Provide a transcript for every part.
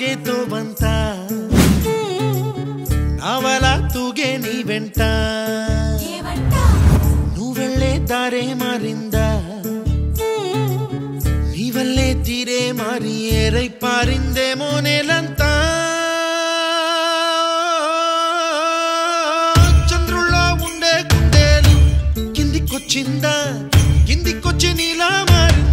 ಸಾಗೆ ತೋಬಂತ ನಾವಲ ತೂಗೆ ನೀ ವೆಂಟ నువ్వెళ్ళే దారే మారిందా నీవల్లే తీరే మారి ఏరై పారిందేమో నేలంతా చంద్రుల్లో ఉండే గుండెలు కిందికొచ్చిందా కిందికొచ్చి నీలా మారిందా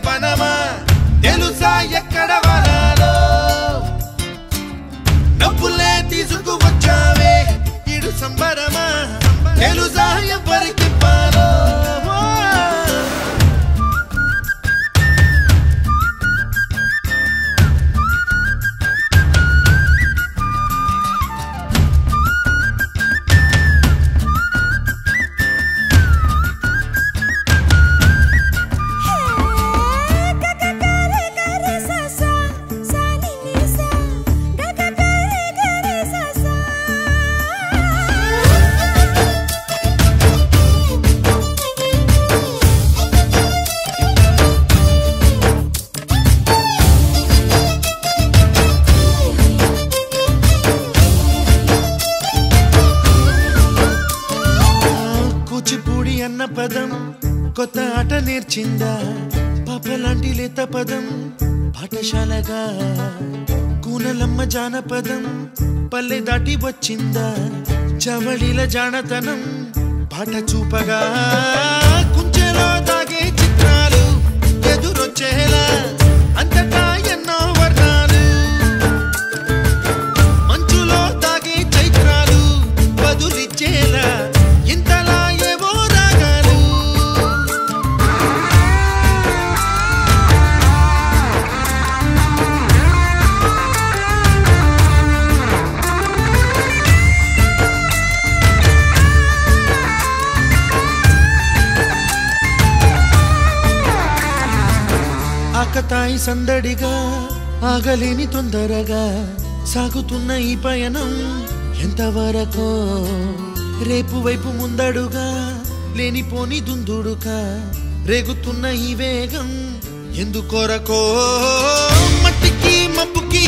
పనమా తెలుసా ఎక్కడ వనాలో డబ్బులే తీసుకువచ్చావే ఇడు సంబరమా తెలుసా ఎవరికి పాలో అన్న పదం కొత్త ఆట నేర్చిందా పాపలాంటి లేత పదం పాఠశాలగా కూనలమ్మ జానపదం పల్లె దాటి వచ్చిందా చవళిల జానతనం పాట చూపగా కుంచెలో దాగే చిత్రాలు ఎదురొచ్చేలా అంతటా ఎన్నో వర్ణాలు మంచులో దాగే చైత్రాలు బదులిచ్చేలా ఇంతలా ఆకతాయి సందడిగా ఆగలేని తొందరగా సాగుతున్న ఈ పయనం ఎంతవరకో రేపు వైపు ముందడుగా లేనిపోని దుందుడుగా రేగుతున్న ఈ వేగం ఎందుకొరకో మట్టికి మబ్బుకి